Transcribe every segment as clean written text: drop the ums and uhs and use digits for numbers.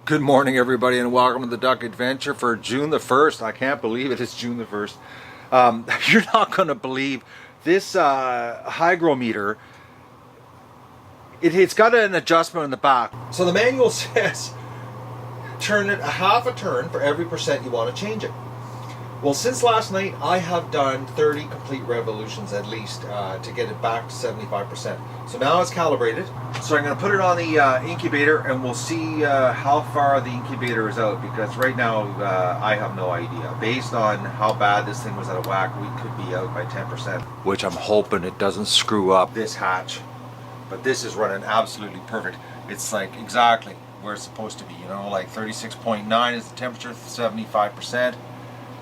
Good morning, everybody, and welcome to the Duck Adventure for June the 1st. I can't believe it. It's June the 1st. You're not going to believe this hygrometer. It's got an adjustment in the back. So the manual says turn it a half a turn for every percent you want to change it. Well, since last night, I have done 30 complete revolutions at least to get it back to 75%. So now it's calibrated. So I'm going to put it on the incubator and we'll see how far the incubator is out, because right now I have no idea. Based on how bad this thing was out of whack, we could be out by 10%. Which I'm hoping it doesn't screw up this hatch. But this is running absolutely perfect. It's like exactly where it's supposed to be, you know, like 36.9 is the temperature, 75%.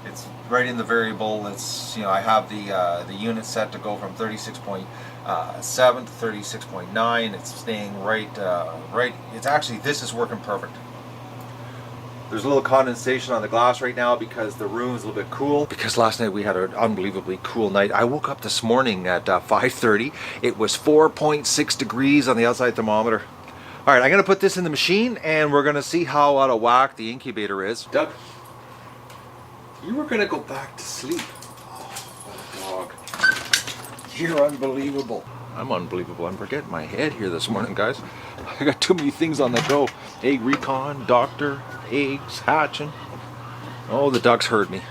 It's right in the variable. It's, you know, I have the unit set to go from 36.7 to 36.9. It's staying right. It's actually, this is working perfect. There's a little condensation on the glass right now because the room is a little bit cool. Because last night we had an unbelievably cool night. I woke up this morning at 5:30. It was 4.6 degrees on the outside thermometer. All right, I'm gonna put this in the machine and we're gonna see how out of whack the incubator is. Doug, you were gonna go back to sleep. Oh, what a dog. You're unbelievable. I'm unbelievable. I'm forgetting my head here this morning, guys. I got too many things on the go. Egg recon, doctor, eggs, hatching. Oh, the ducks heard me.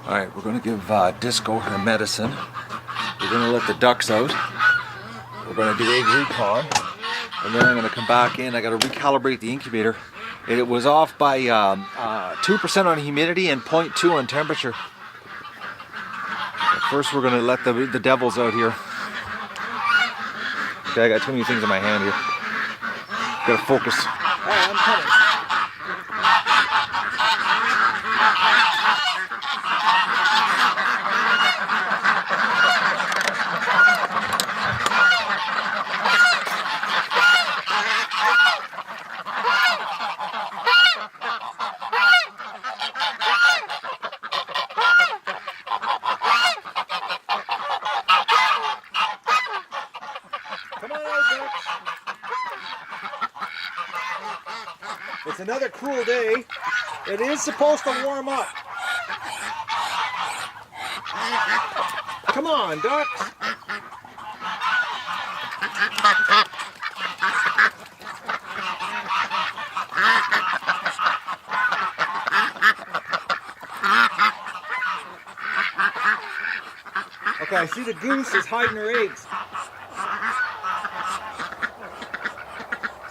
All right, we're gonna give Disco her medicine. We're gonna let the ducks out. We're gonna do egg recon. And then I'm gonna come back in. I gotta recalibrate the incubator. It was off by 2% on humidity and 0.2 on temperature. But first we're gonna let the devils out here. Okay, I got too many things in my hand here. Gotta focus. Alright, I'm coming. It's another cool day. It is supposed to warm up. Come on, ducks. Okay, I see the goose is hiding her eggs.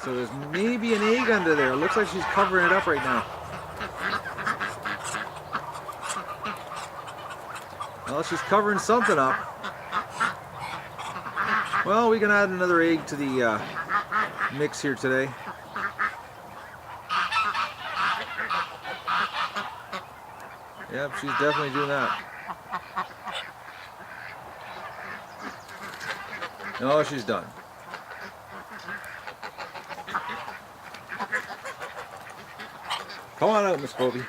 So there's maybe an egg under there. It looks like she's covering it up right now. Well, she's covering something up. Well, we can add another egg to the mix here today. Yep, she's definitely doing that. Oh, she's done. Come on out, Muscovy.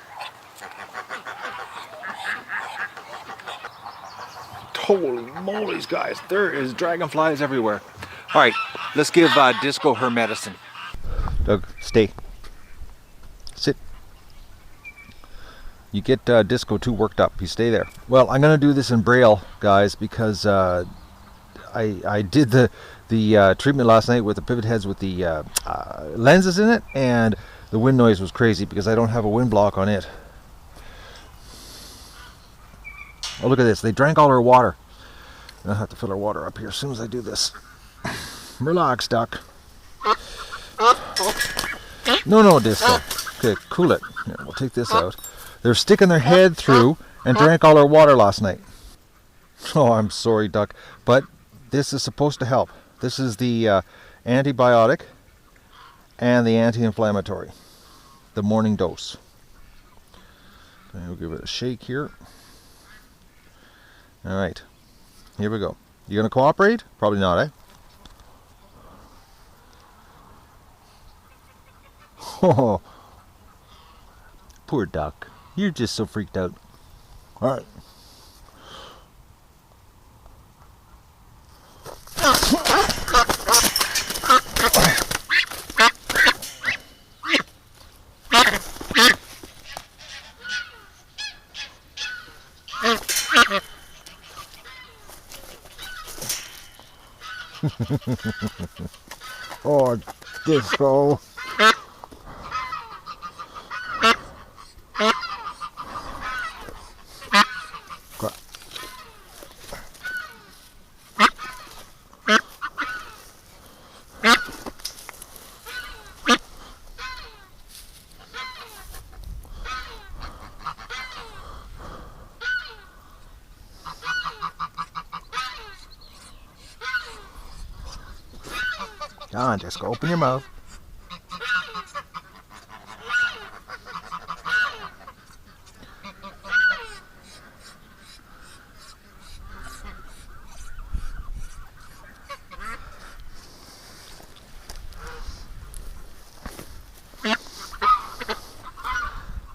Holy moly's, guys. There is dragonflies everywhere. All right, let's give Disco her medicine. Doug, stay. Sit. You get Disco too worked up. You stay there. Well, I'm going to do this in Braille, guys, because I did the treatment last night with the pivot heads with the lenses in it, and the wind noise was crazy because I don't have a wind block on it. Oh, look at this. They drank all our water. I'll have to fill our water up here as soon as I do this. Relax, duck. No, Disco. Okay, cool it. Here, we'll take this out. They're sticking their head through and drank all our water last night. Oh, I'm sorry, duck. But this is supposed to help. This is the antibiotic and the anti-inflammatory, the morning dose. Okay, we'll give it a shake here. All right, here we go. You gonna cooperate? Probably not, eh? Oh, poor duck. You're just so freaked out. All right. Oh, Disco. Come on, Disco, open your mouth.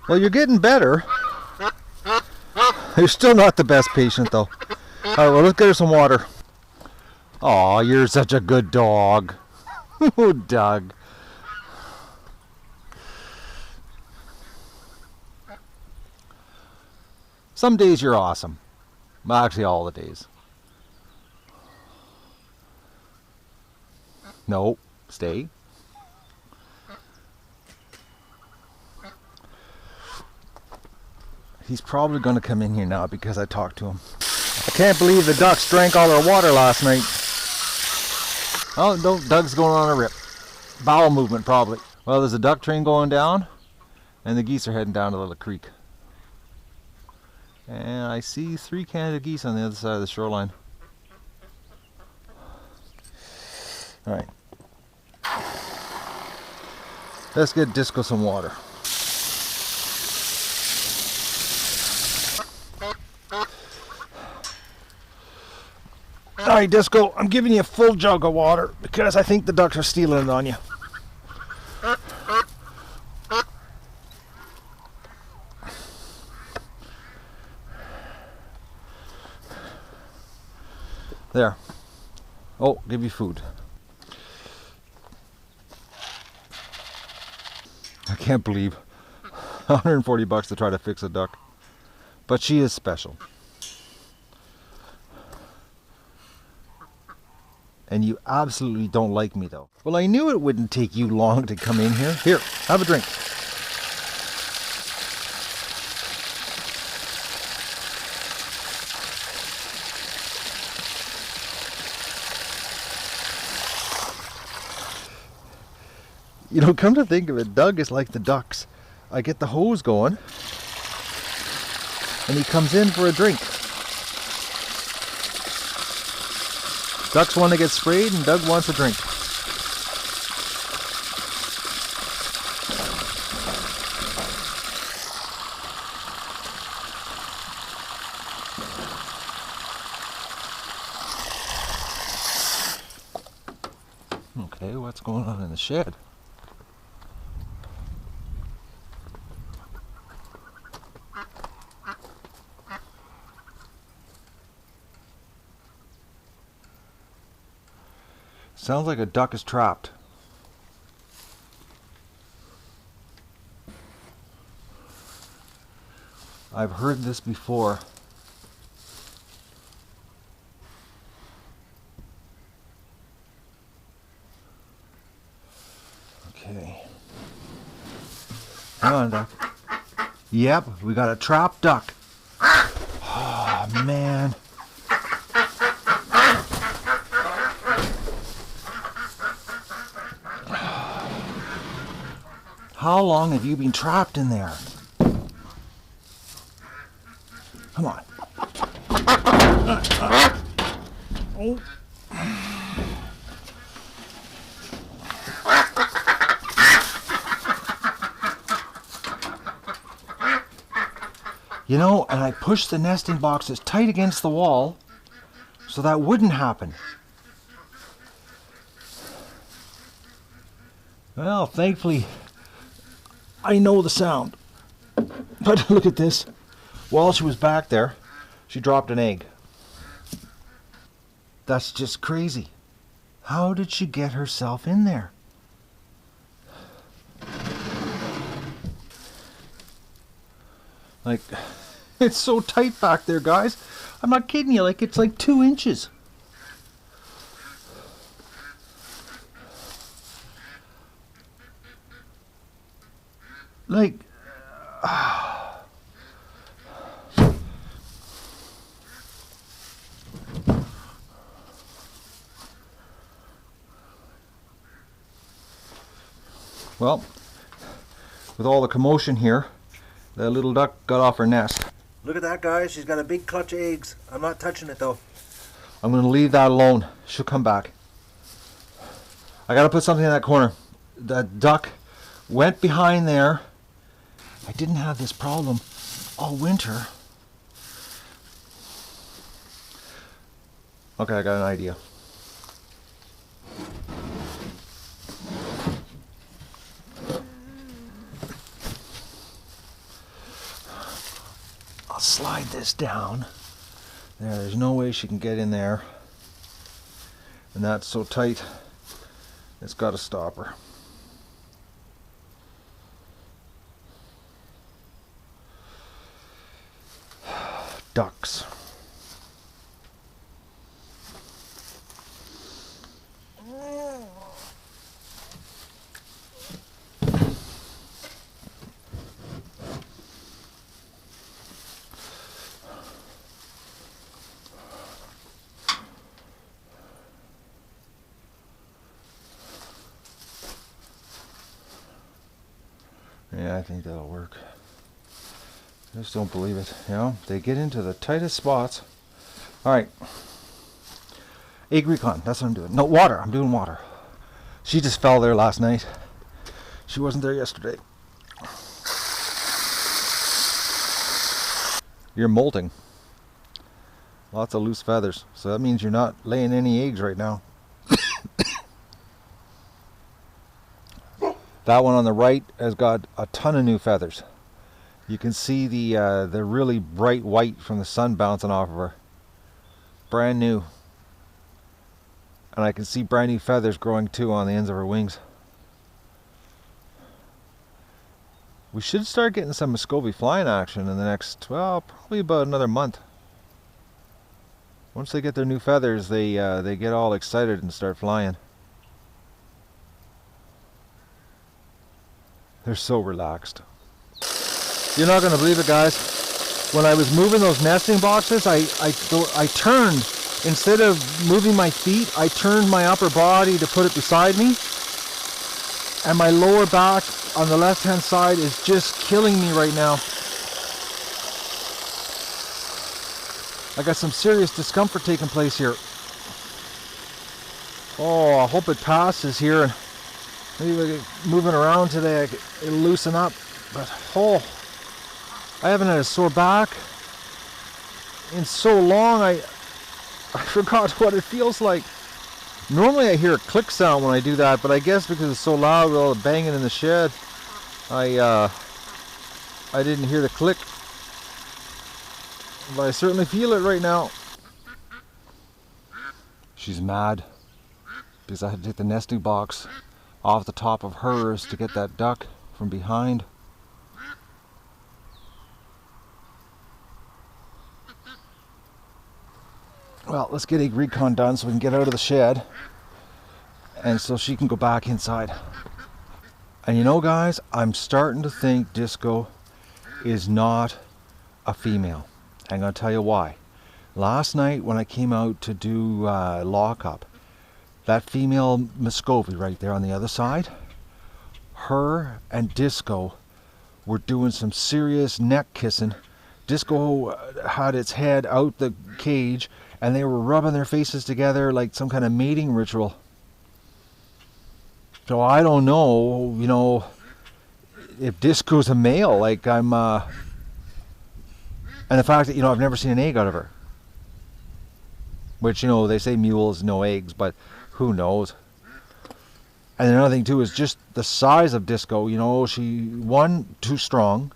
Well, you're getting better. You're still not the best patient, though. All right, well, let's get her some water. Aw, you're such a good dog. Oh, Doug. Some days you're awesome. Well, actually, all the days. No, stay. He's probably going to come in here now because I talked to him. I can't believe the ducks drank all our water last night. Oh, no, Doug's going on a rip. Bowel movement, probably. Well, there's a duck train going down, and the geese are heading down to the creek. And I see 3 Canada geese on the other side of the shoreline. All right. Let's get Disco some water. All right, Disco, I'm giving you a full jug of water because I think the ducks are stealing it on you. There. Oh, give you food. I can't believe $140 to try to fix a duck. But she is special. And you absolutely don't like me, though. Well, I knew it wouldn't take you long to come in here. Here, have a drink. You know, come to think of it, Doug is like the ducks. I get the hose going, and he comes in for a drink. Ducks want to get sprayed, and Doug wants a drink. Okay, what's going on in the shed? Sounds like a duck is trapped. I've heard this before. Okay. Hang on, duck. Yep, we got a trapped duck. Oh, man. How long have you been trapped in there? Come on. Oh. You know, and I pushed the nesting boxes tight against the wall so that wouldn't happen. Well, thankfully, I know the sound. But look at this. While she was back there, she dropped an egg. That's just crazy. How did she get herself in there? Like, it's so tight back there, guys. I'm not kidding you. Like, it's like 2 inches. Like, well, with all the commotion here, that little duck got off her nest. Look at that, guys. She's got a big clutch of eggs. I'm not touching it though. I'm going to leave that alone. She'll come back. I got to put something in that corner. That duck went behind there. I didn't have this problem all winter. Okay, I got an idea. I'll slide this down. There's no way she can get in there. And that's so tight, it's got to stop her. Ducks. Yeah, I think that'll work. I just don't believe it. You know, they get into the tightest spots. All right. Egg recon, that's what I'm doing. No, water, I'm doing water. She just fell there last night. She wasn't there yesterday. You're molting. Lots of loose feathers. So that means you're not laying any eggs right now. That one on the right has got a ton of new feathers. You can see the really bright white from the sun bouncing off of her. Brand new. And I can see brand new feathers growing too on the ends of her wings. We should start getting some Muscovy flying action in the next, well, probably about another month. Once they get their new feathers, they get all excited and start flying. They're so relaxed. You're not going to believe it, guys. When I was moving those nesting boxes, I turned, instead of moving my feet, I turned my upper body to put it beside me. And my lower back on the left-hand side is just killing me right now. I got some serious discomfort taking place here. Oh, I hope it passes here. And maybe moving around today, it'll loosen up. But oh, I haven't had a sore back in so long. I forgot what it feels like. Normally I hear a click sound when I do that, but I guess because it's so loud with all the banging in the shed, I didn't hear the click. But I certainly feel it right now. She's mad because I had to take the nesting box off the top of hers to get that duck from behind. Well, let's get egg recon done so we can get out of the shed and so she can go back inside. And you know, guys, I'm starting to think Disco is not a female. I'm going to tell you why. Last night when I came out to do lockup, that female Muscovy right there on the other side, her and Disco were doing some serious neck kissing. Disco had its head out the cage and they were rubbing their faces together like some kind of mating ritual. So I don't know, you know, if Disco's a male. Like I'm, and the fact that, you know, I've never seen an egg out of her. Which, you know, they say mules no eggs, but who knows? And another thing too is just the size of Disco. You know, she, one, too strong,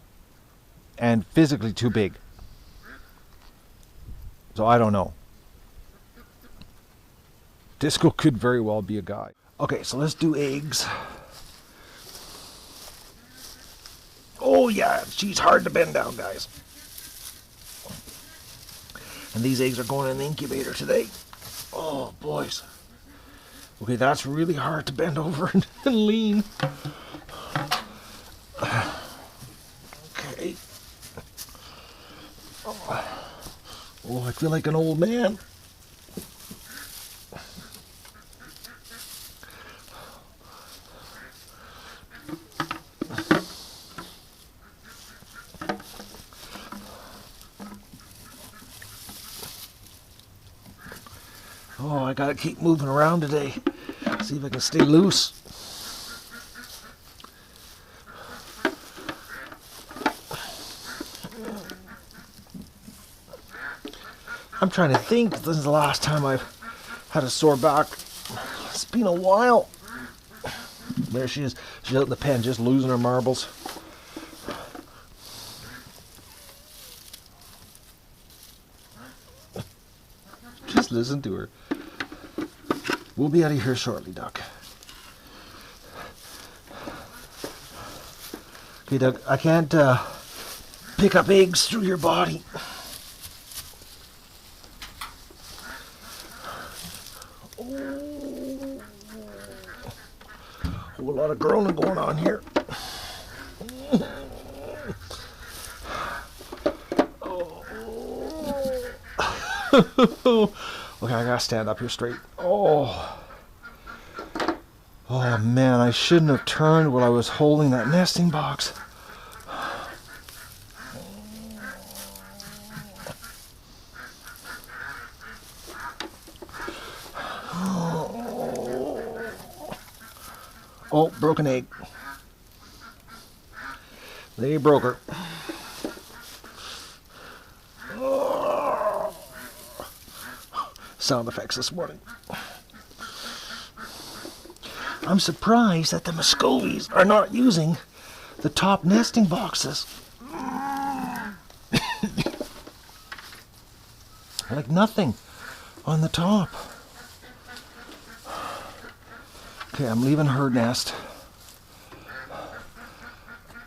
and physically too big. So I don't know. Disco could very well be a guy. Okay, so let's do eggs. Oh yeah, she's hard to bend down, guys. And these eggs are going in the incubator today. Oh, boys. Okay, that's really hard to bend over and lean. Oh, I feel like an old man. Oh, I gotta keep moving around today. See if I can stay loose. I'm trying to think, this is the last time I've had a sore back. It's been a while. There she is. She's out in the pen just losing her marbles. Just listen to her. We'll be out of here shortly, Duck. Okay, Duck, I can't pick up eggs through your body. Oh, a lot of groaning going on here. Okay, I gotta stand up here straight. Oh man, I shouldn't have turned while I was holding that nesting box. Oh, broken egg. They broke her. Sound effects this morning. I'm surprised that the Muscovies are not using the top nesting boxes. Like nothing on the top. Okay, I'm leaving her nest.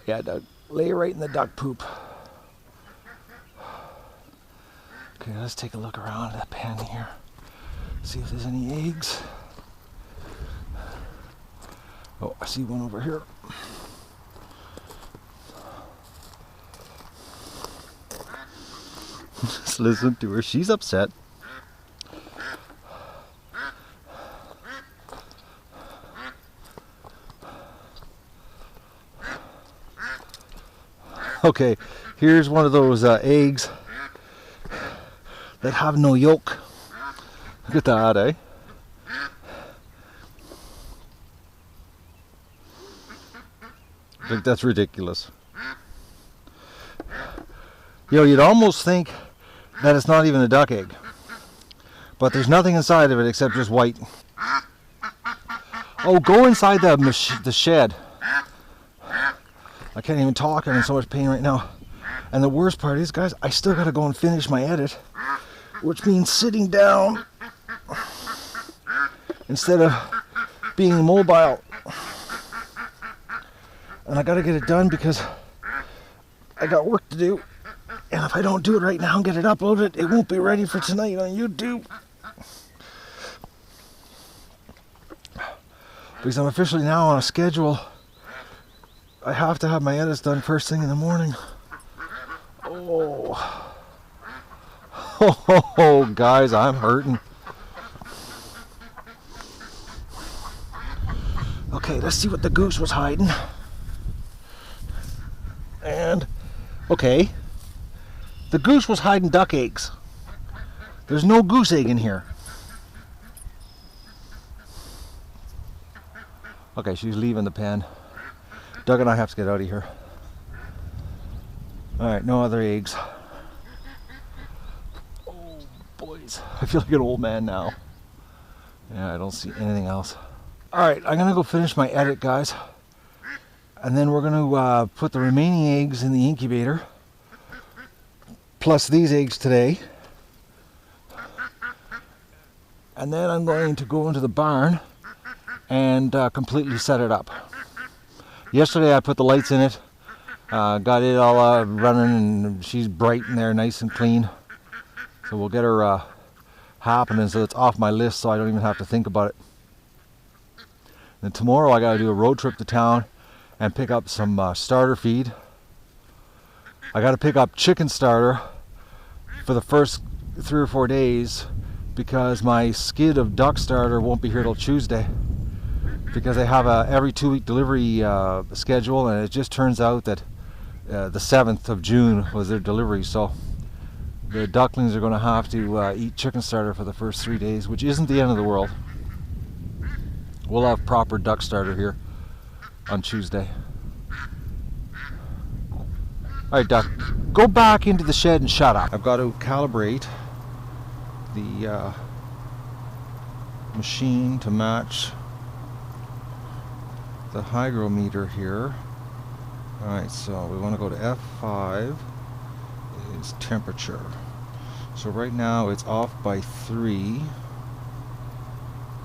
Yeah, Doug, lay right in the duck poop. Okay, let's take a look around the pen here. See if there's any eggs. Oh, I see one over here. Just listen to her. She's upset. Okay, here's one of those eggs that have no yolk. Look at that, eh? Like, that's ridiculous. You know, you'd almost think that it's not even a duck egg. But there's nothing inside of it except just white. Oh, go inside the shed. I can't even talk. I'm in so much pain right now. And the worst part is, guys, I still got to go and finish my edit. Which means sitting down instead of being mobile. And I got to get it done because I got work to do. And if I don't do it right now and get it uploaded, it won't be ready for tonight on YouTube. Because I'm officially now on a schedule. I have to have my edits done first thing in the morning. Oh, guys, I'm hurting. Okay, let's see what the goose was hiding. And, okay, the goose was hiding duck eggs. There's no goose egg in here. Okay, she's leaving the pen. Doug and I have to get out of here. Alright, no other eggs. Oh, boys. I feel like an old man now. Yeah, I don't see anything else. Alright, I'm going to go finish my edit, guys. And then we're going to put the remaining eggs in the incubator. Plus these eggs today. And then I'm going to go into the barn and completely set it up. Yesterday I put the lights in it, got it all running, and she's bright in there, nice and clean. So we'll get her happening so it's off my list so I don't even have to think about it. Then tomorrow I got to do a road trip to town and pick up some starter feed. I got to pick up chicken starter for the first 3 or 4 days because my skid of duck starter won't be here till Tuesday, because they have a every 2-week delivery schedule, and it just turns out that the 7th of June was their delivery, so the ducklings are going to have to eat chicken starter for the first 3 days, which isn't the end of the world. We'll have proper duck starter here on Tuesday. Alright, duck, go back into the shed and shut up. I've got to calibrate the machine to match the hygrometer here. Alright, so we want to go to F5 is temperature. So right now it's off by 3.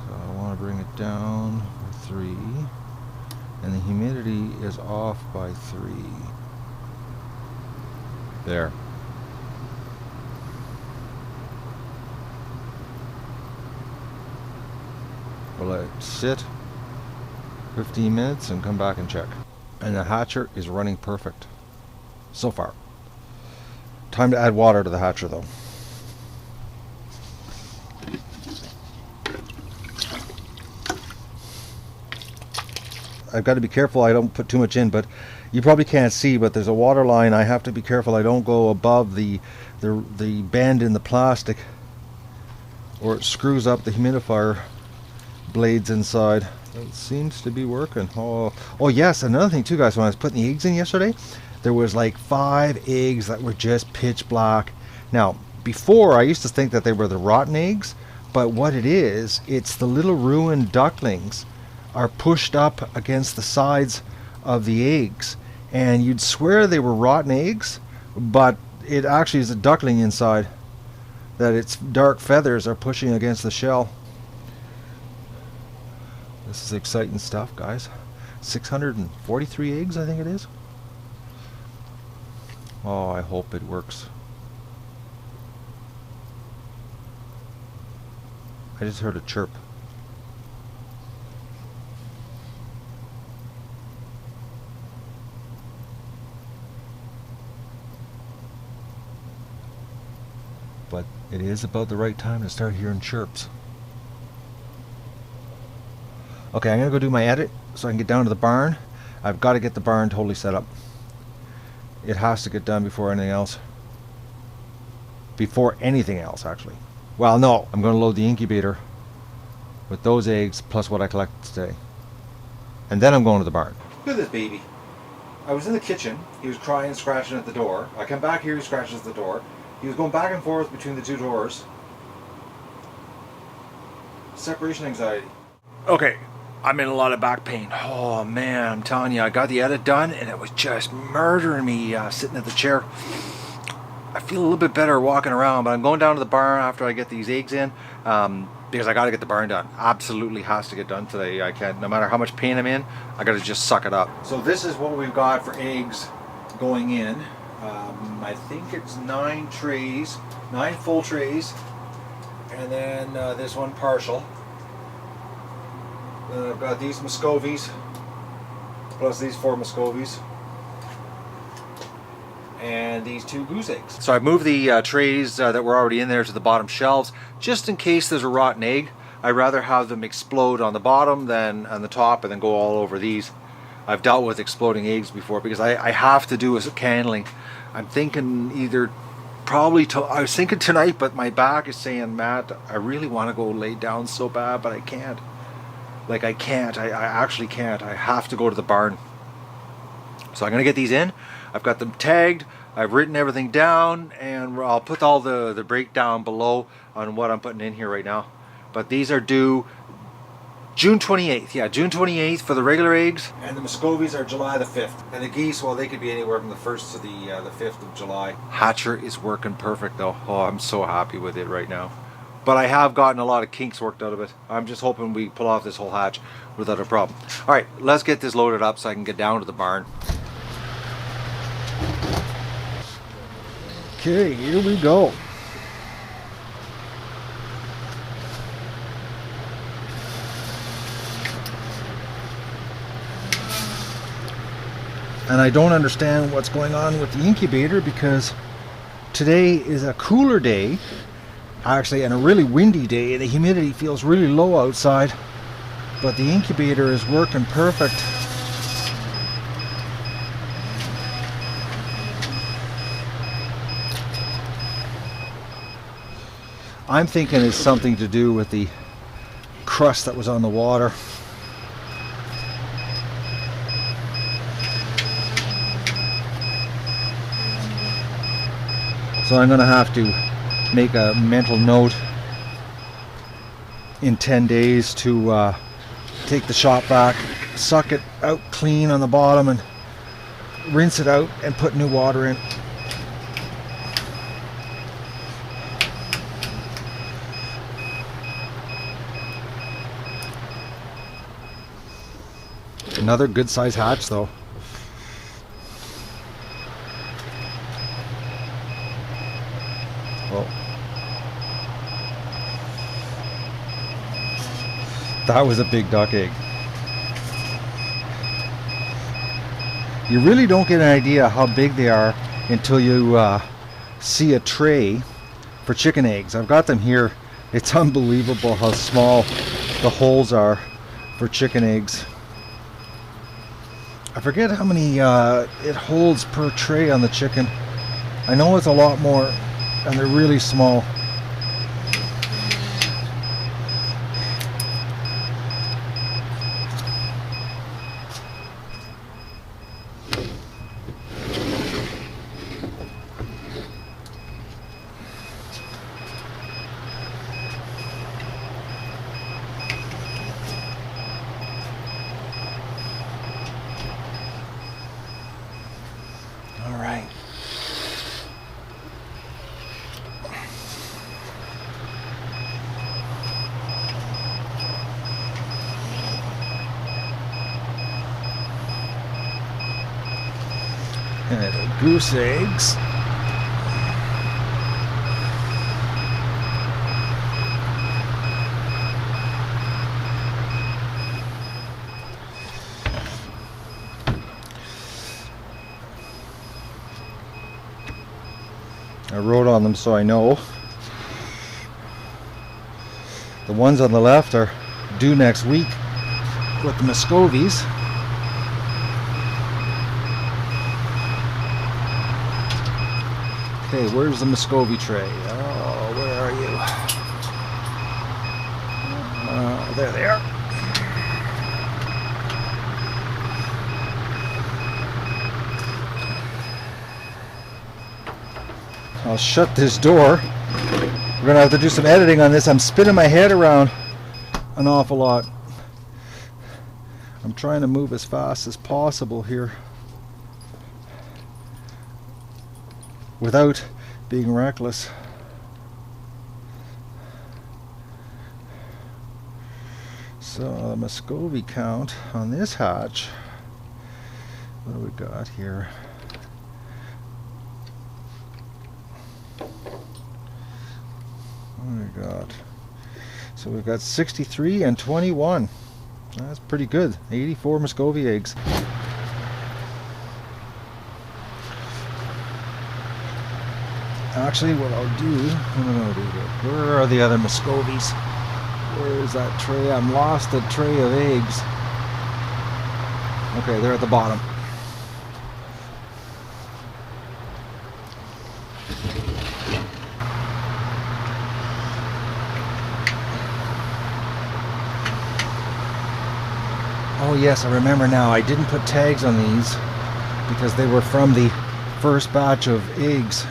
So I want to bring it down by 3. And the humidity is off by 3. There. We'll let it sit 15 minutes and come back and check. And the hatcher is running perfect so far. Time to add water to the hatcher though. I've got to be careful I don't put too much in, but you probably can't see, but there's a water line. I have to be careful I don't go above the bend in the plastic, or it screws up the humidifier blades inside. It seems to be working. Oh yes, another thing too, guys, when I was putting the eggs in yesterday, there was like 5 eggs that were just pitch black. Now, before I used to think that they were the rotten eggs, but what it is, it's the little ruined ducklings are pushed up against the sides of the eggs, and you'd swear they were rotten eggs, but it actually is a duckling inside, that its dark feathers are pushing against the shell. This is exciting stuff, guys. 643 eggs, I think it is. Oh, I hope it works. I just heard a chirp. But it is about the right time to start hearing chirps. Okay, I'm going to go do my edit so I can get down to the barn. I've got to get the barn totally set up. It has to get done before anything else. Before anything else, actually. Well, no, I'm going to load the incubator with those eggs plus what I collected today. And then I'm going to the barn. Look at this baby. I was in the kitchen. He was crying, scratching at the door. I come back here, he scratches at the door. He was going back and forth between the 2 doors. Separation anxiety. Okay, I'm in a lot of back pain. Oh man, I'm telling you, I got the edit done and it was just murdering me sitting at the chair. I feel a little bit better walking around, but I'm going down to the barn after I get these eggs in, because I got to get the barn done. Absolutely has to get done today. I can't, no matter how much pain I'm in, I got to just suck it up. So this is what we've got for eggs going in. I think it's 9 trays, 9 full trays, and then this one partial. Then I've got these Muscovies, plus these 4 Muscovies, and these 2 goose eggs. So I've moved the trays that were already in there to the bottom shelves, just in case there's a rotten egg. I'd rather have them explode on the bottom than on the top and then go all over these. I've dealt with exploding eggs before because I have to do a candling. I'm thinking either probably, I was thinking tonight, but my back is saying, Matt, I really want to go lay down so bad, but I can't. Like I can't, I actually can't. I have to go to the barn. So I'm going to get these in. I've got them tagged. I've written everything down, and I'll put all the breakdown below on what I'm putting in here right now. But these are due June 28th. Yeah, June 28th for the regular eggs. And the Muscovies are July the 5th. And the geese, well, they could be anywhere from the 1st to the 5th of July. Hatcher is working perfect though. Oh, I'm so happy with it right now. But I have gotten a lot of kinks worked out of it. I'm just hoping we pull off this whole hatch without a problem. All right, let's get this loaded up so I can get down to the barn. Okay, here we go. And I don't understand what's going on with the incubator, because today is a cooler day Actually, on a really windy day, the humidity feels really low outside, but the incubator is working perfect. I'm thinking it's something to do with the crust that was on the water. So I'm going to have to make a mental note in 10 days to take the shop vac, suck it out clean on the bottom and rinse it out and put new water in. Another good size hatch though. Oh. That was a big duck egg. You really don't get an idea how big they are until you see a tray for chicken eggs. I've got them here. It's unbelievable how small the holes are for chicken eggs. I forget how many it holds per tray on the chicken. I know it's a lot more, and they're really small. And goose eggs. I wrote on them so I know. The ones on the left are due next week with the Muscovies. Okay, where's the Muscovy tray? Oh, where are you? There they are. I'll shut this door. We're gonna have to do some editing on this. I'm spinning my head around an awful lot. I'm trying to move as fast as possible here without being reckless. So the Muscovy count on this hatch, what do we got here? What do we got? So we've got 63 and 21. That's pretty good. 84 Muscovy eggs. Actually, what I'll do, where are the other Muscovies? Where is that tray? I'm lost a tray of eggs. Okay, they're at the bottom. Oh yes, I remember now. I didn't put tags on these because they were from the first batch of eggs.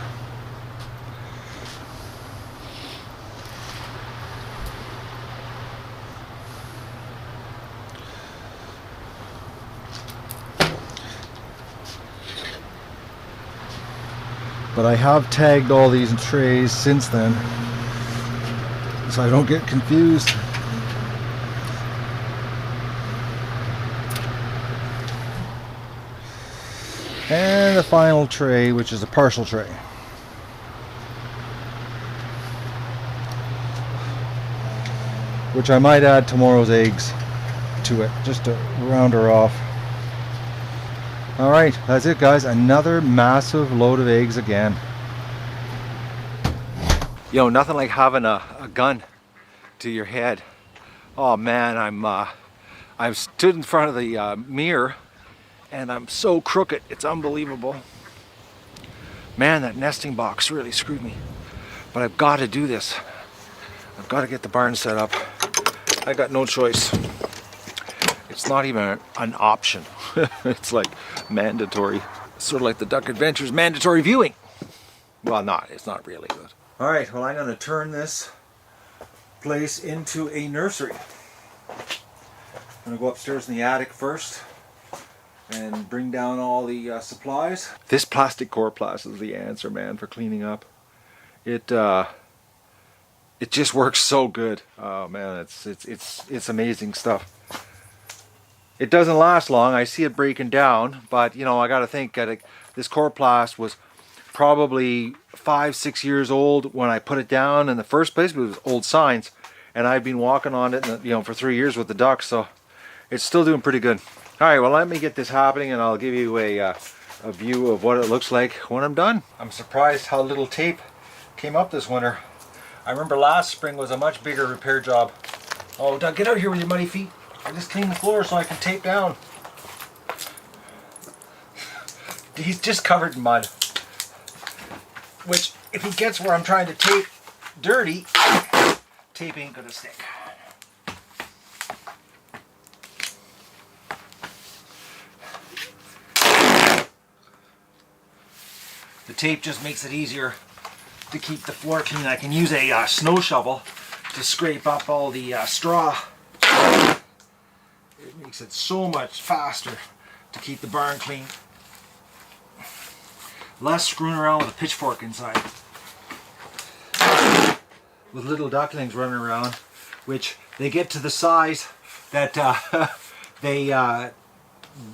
But I have tagged all these trays since then, so I don't get confused. And the final tray, which is a partial tray. Which I might add tomorrow's eggs to it, just to round her off. Alright, that's it guys. Another massive load of eggs again. You know, nothing like having a gun to your head. Oh man, I've stood in front of the mirror and I'm so crooked, it's unbelievable. Man, that nesting box really screwed me. But I've got to do this. I've got to get the barn set up. I got no choice. It's not even an option. It's like mandatory. Sort of like the Duck Adventures mandatory viewing. Well, it's not really good. All right, well, I'm going to turn this place into a nursery. I'm going to go upstairs in the attic first and bring down all the supplies. This plastic coroplast is the answer, man, for cleaning up. It just works so good. Oh man, it's amazing stuff. It doesn't last long. I see it breaking down, but you know, I got to think this coroplast was probably 5-6 years old when I put it down in the first place. But it was old signs, and I've been walking on it, you know, for 3 years with the ducks, so it's still doing pretty good. All right, well, let me get this happening, and I'll give you a view of what it looks like when I'm done. I'm surprised how little tape came up this winter. I remember last spring was a much bigger repair job. Oh, Doug, get out here with your muddy feet. I just cleaned the floor so I can tape down. He's just covered in mud. Which, if he gets where I'm trying to tape dirty, tape ain't gonna stick. The tape just makes it easier to keep the floor clean. I can use a snow shovel to scrape up all the straw. It makes it so much faster to keep the barn clean. Less screwing around with a pitchfork inside. With little ducklings running around, which they get to the size that they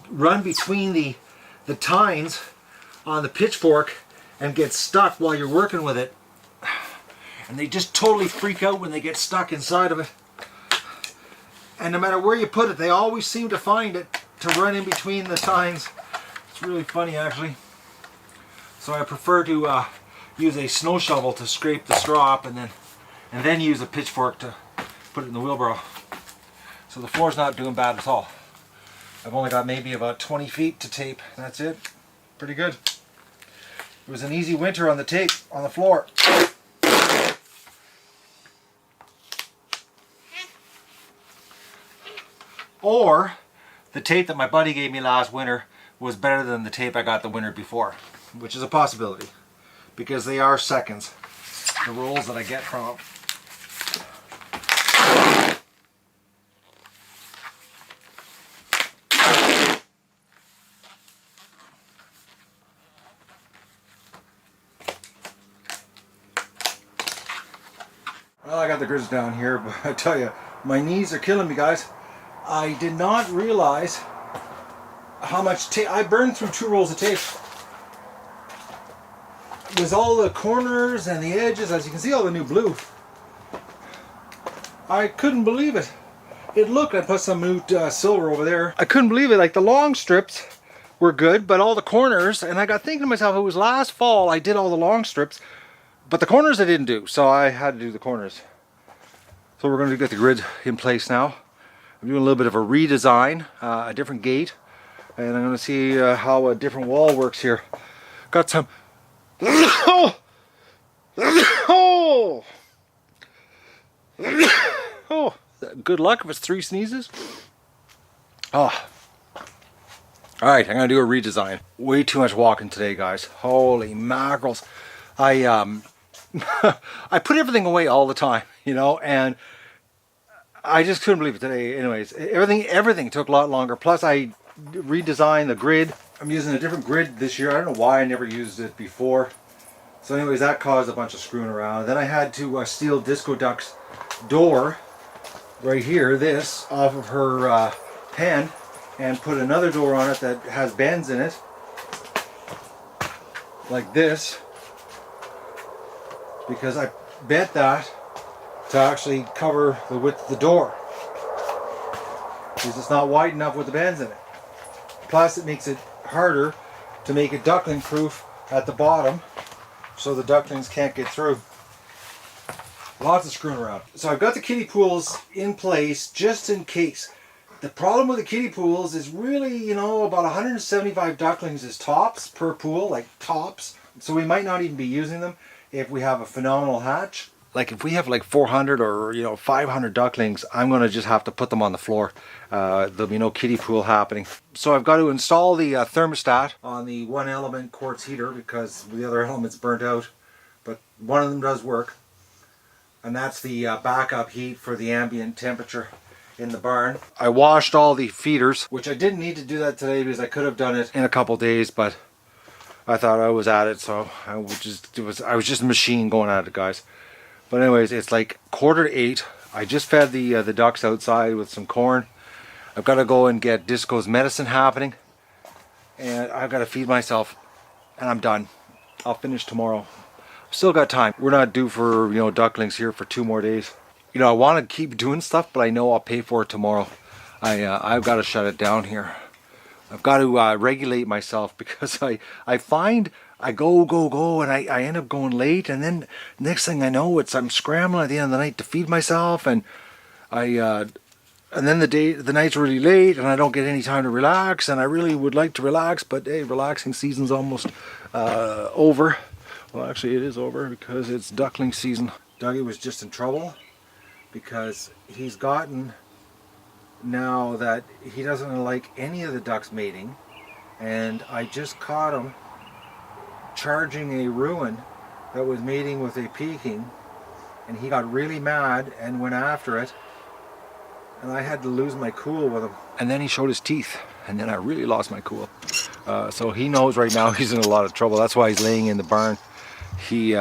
run between the tines on the pitchfork and get stuck while you're working with it. And they just totally freak out when they get stuck inside of it. And no matter where you put it, they always seem to find it to run in between the tines. It's really funny, actually. So I prefer to use a snow shovel to scrape the straw up, and then use a pitchfork to put it in the wheelbarrow. So the floor's not doing bad at all. I've only got maybe about 20 feet to tape. That's it. Pretty good. It was an easy winter on the tape on the floor. Or the tape that my buddy gave me last winter was better than the tape I got the winter before, which is a possibility because they are seconds, the rolls that I get from them. Well, I got the grids down here, but I tell you, my knees are killing me, guys. I did not realize how much tape. I burned through 2 rolls of tape. It was all the corners and the edges, as you can see, all the new blue. I couldn't believe it. It looked, I put some new silver over there. I couldn't believe it. Like the long strips were good, but all the corners, and I got thinking to myself, it was last fall I did all the long strips, but the corners I didn't do, so I had to do the corners. So we're going to get the grid in place now. I'm doing a little bit of a redesign, a different gate, and I'm going to see how a different wall works here. Got some... Oh! Oh! Oh! Good luck if it's 3 sneezes. Oh. Alright, I'm going to do a redesign. Way too much walking today, guys. Holy mackerels. I put everything away all the time, you know, and I just couldn't believe it today. Anyways, everything took a lot longer. Plus, I redesigned the grid. I'm using a different grid this year. I don't know why I never used it before. So anyways, that caused a bunch of screwing around. Then I had to steal Disco Duck's door right here, this, off of her pen, and put another door on it that has bends in it, like this, because I bent that to actually cover the width of the door, because it's not wide enough with the bends in it. Plus it makes it harder to make it duckling proof at the bottom so the ducklings can't get through. Lots of screwing around. So I've got the kiddie pools in place just in case. The problem with the kiddie pools is really, you know, about 175 ducklings is tops per pool, like tops. So we might not even be using them if we have a phenomenal hatch. Like if we have like 400 or, you know, 500 ducklings, I'm going to just have to put them on the floor. There'll be no kiddie pool happening. So I've got to install the thermostat on the one element quartz heater because the other element's burnt out. But one of them does work. And that's the backup heat for the ambient temperature in the barn. I washed all the feeders, which I didn't need to do that today because I could have done it in a couple days, but I thought I was at it, so I was just a machine going at it, guys. But anyways, it's like 7:45. I just fed the ducks outside with some corn. I've got to go and get Disco's medicine happening, and I've got to feed myself, and I'm done. I'll finish tomorrow. Still got time. We're not due for, you know, ducklings here for 2 more days. You know, I want to keep doing stuff, but I know I'll pay for it tomorrow. I've got to shut it down here. I've got to regulate myself because I find I go, and I end up going late, and then next thing I know, I'm scrambling at the end of the night to feed myself, and and then the night's really late, and I don't get any time to relax, and I really would like to relax, but hey, relaxing season's almost over. Well, actually, it is over because it's duckling season. Dougie was just in trouble because he's gotten now that he doesn't like any of the ducks mating, and I just caught him charging a ruin that was mating with a Peking, and he got really mad and went after it, and I had to lose my cool with him. And then he showed his teeth, and then I really lost my cool. So he knows right now he's in a lot of trouble. That's why he's laying in the barn. He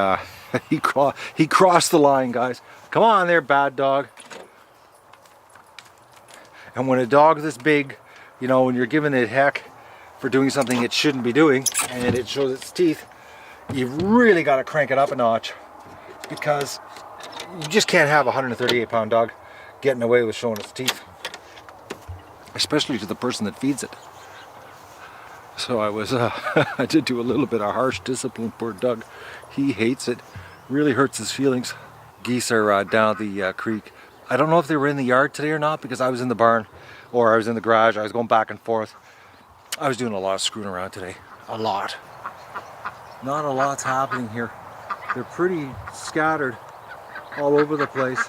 crossed the line, guys. Come on there, bad dog. And when a dog this big, you know, when you're giving it heck for doing something it shouldn't be doing, and it shows its teeth, you've really got to crank it up a notch, because you just can't have a 138-pound dog getting away with showing its teeth, especially to the person that feeds it. So I did do a little bit of harsh discipline. Poor Doug, he hates it. Really hurts his feelings. Geese are down the creek. I don't know if they were in the yard today or not because I was in the barn or I was in the garage. I was going back and forth. I was doing a lot of screwing around today. A lot. Not a lot's happening here. They're pretty scattered all over the place.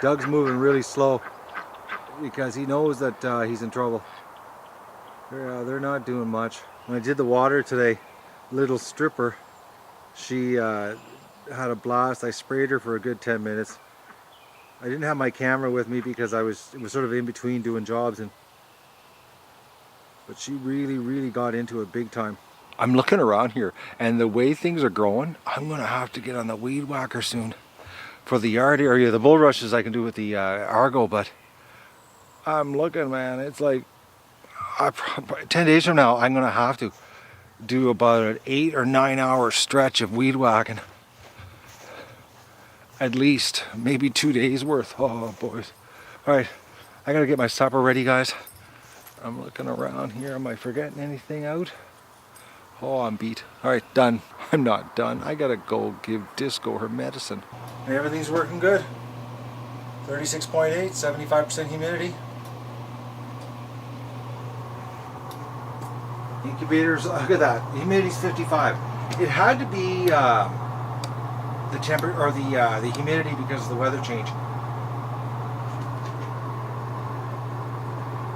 Doug's moving really slow because he knows that he's in trouble. They're not doing much. When I did the water today, little stripper, she had a blast. I sprayed her for a good 10 minutes. I didn't have my camera with me because it was sort of in between doing jobs, but she really got into it big time. I'm looking around here, and the way things are growing, I'm gonna have to get on the weed whacker soon for the yard area. The bulrushes I can do with the Argo, but I'm looking, man, it's like 10 days from now I'm gonna have to do about an 8 or 9 hour stretch of weed whacking, at least, maybe 2 days worth. Oh boys. All right, I gotta get my supper ready, guys. I'm looking around here. Am I forgetting anything out? Oh, I'm beat. All right, done. I'm not done. I gotta go give Disco her medicine. Everything's working good. 36.8, 75% humidity. Incubators, look at that. Humidity's 55. It had to be the temperature or the humidity because of the weather change.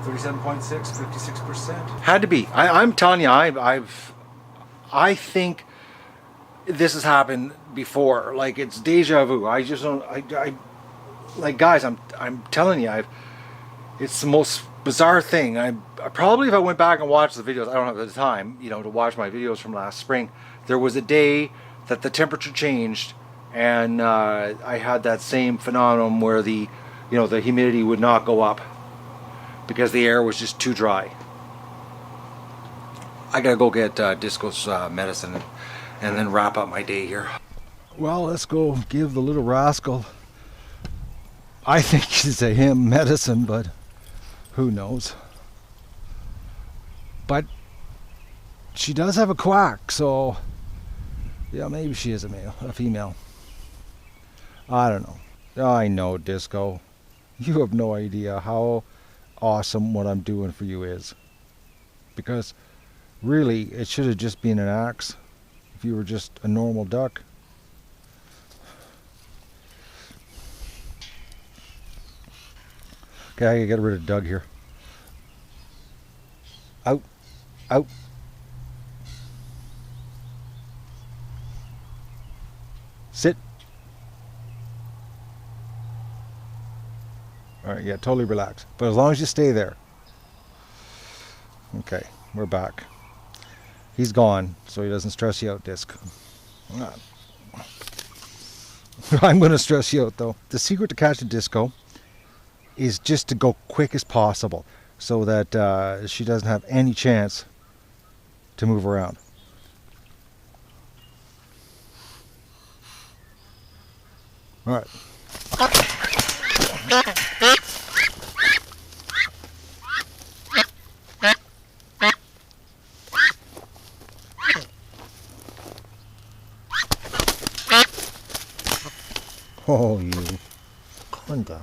37.6, 56%. Had to be. I'm telling you, I think this has happened before. Like, it's deja vu. I just don't. Like, guys, I'm telling you, it's the most bizarre thing. I probably, if I went back and watched the videos, I don't have the time, you know, to watch my videos from last spring. There was a day that the temperature changed, and I had that same phenomenon where the humidity would not go up because the air was just too dry. I gotta go get Disco's medicine and then wrap up my day here. Well, let's go give the little rascal, I think it's a him, medicine, but who knows. But she does have a quack, so Yeah, maybe she is a female. I don't know. I know, Disco. You have no idea how awesome what I'm doing for you is. Because really, it should have just been an axe if you were just a normal duck. Okay, I gotta get rid of Doug here. Out. Out. Sit. Alright, yeah, totally relax. But as long as you stay there. Okay, we're back. He's gone, so he doesn't stress you out, Disc. I'm going to stress you out, though. The secret to catch a Disco is just to go quick as possible so that she doesn't have any chance to move around. All right. Oh, you. Calm down.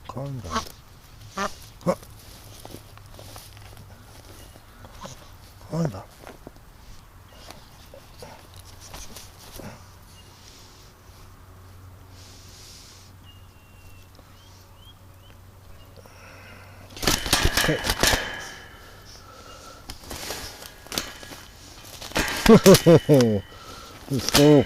Calm down. Huh. Calm down. Okay. Let's go.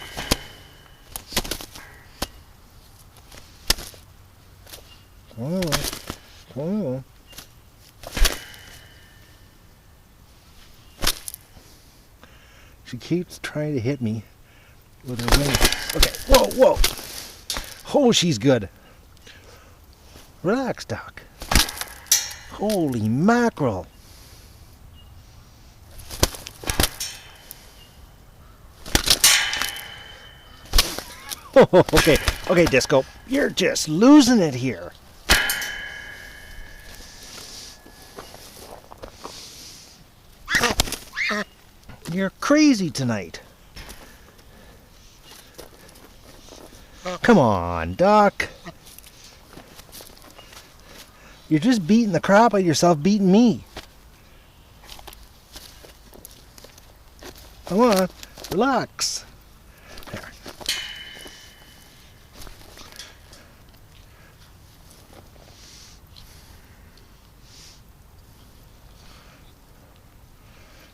Oh. She keeps trying to hit me with her wings. Okay, whoa. Oh, she's good. Relax, Doc. Holy mackerel. Okay, Disco. You're just losing it here. You're crazy tonight. Come on, Doc. You're just beating the crap out of yourself beating me. Come on, relax. There.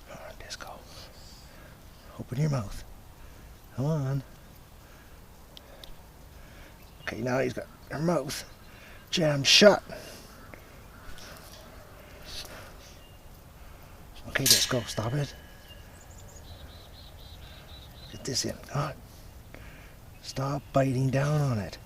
Come on, Disco. Open your mouth. Come on. Okay, now he's got her mouth jammed shut. Okay, Disco, stop it. Get this in. Come on. Stop biting down on it.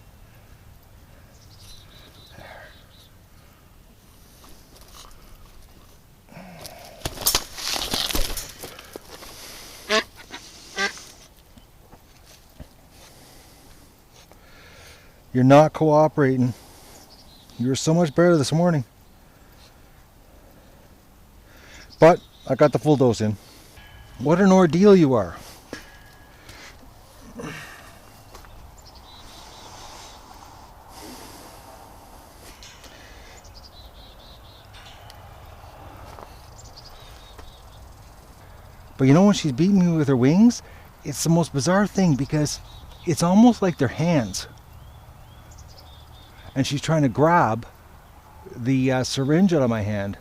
You're not cooperating. You were so much better this morning. But I got the full dose in. What an ordeal you are. But you know when she's beating me with her wings, it's the most bizarre thing because it's almost like they're hands. And she's trying to grab the syringe out of my hand.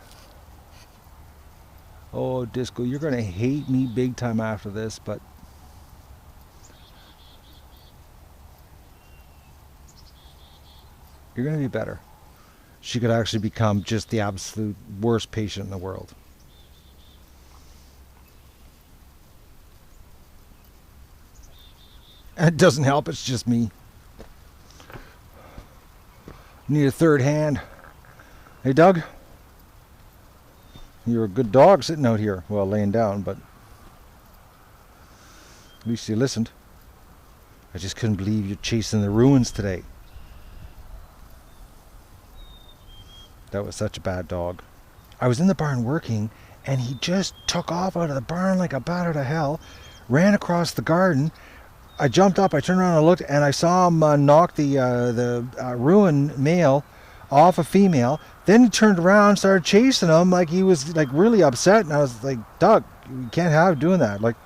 Oh, Disco, you're going to hate me big time after this, but you're going to be better. She could actually become just the absolute worst patient in the world. And it doesn't help, it's just me. Need a third hand. Hey, Doug? You're a good dog sitting out here. Well, laying down, but at least you listened. I just couldn't believe you're chasing the ruins today. That was such a bad dog. I was in the barn working, and he just took off out of the barn like a bat out of hell, ran across the garden, I jumped up, I turned around and looked, and I saw him knock the ruin male off a female. Then he turned around and started chasing him like he was like really upset, and I was like, Doug, you can't have doing that. Like,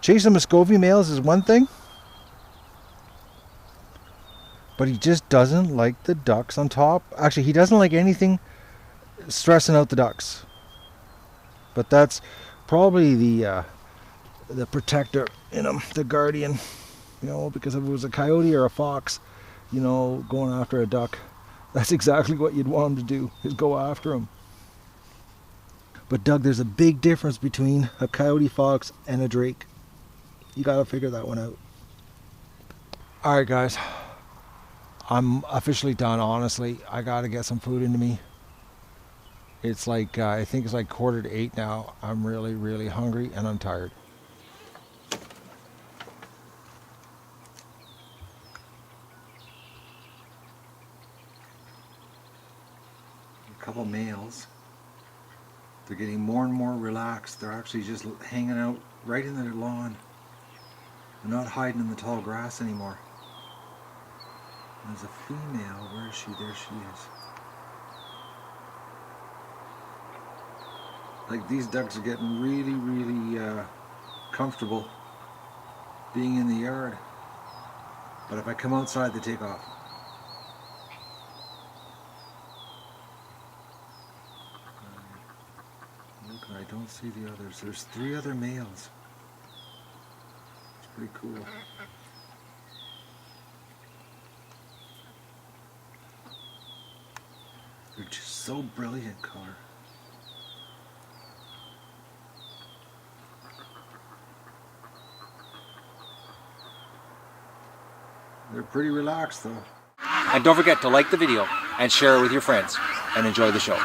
chasing Muscovy males is one thing, but he just doesn't like the ducks on top. Actually, he doesn't like anything stressing out the ducks. But that's probably the protector in him, the guardian, you know, because if it was a coyote or a fox, you know, going after a duck, that's exactly what you'd want him to do, is go after him. But Doug, there's a big difference between a coyote, fox, and a drake. You gotta figure that one out. Alright guys, I'm officially done, honestly. I gotta get some food into me. It's like, I think it's like 7:45 now. I'm really, really hungry and I'm tired. A couple males. They're getting more and more relaxed. They're actually just hanging out right in their lawn. They're not hiding in the tall grass anymore. There's a female. Where is she? There she is. Like, these ducks are getting really, really comfortable being in the yard. But if I come outside, they take off. Look, I don't see the others. There's 3 other males. It's pretty cool. They're just so brilliant color. They're pretty relaxed though. And don't forget to like the video and share it with your friends and enjoy the show.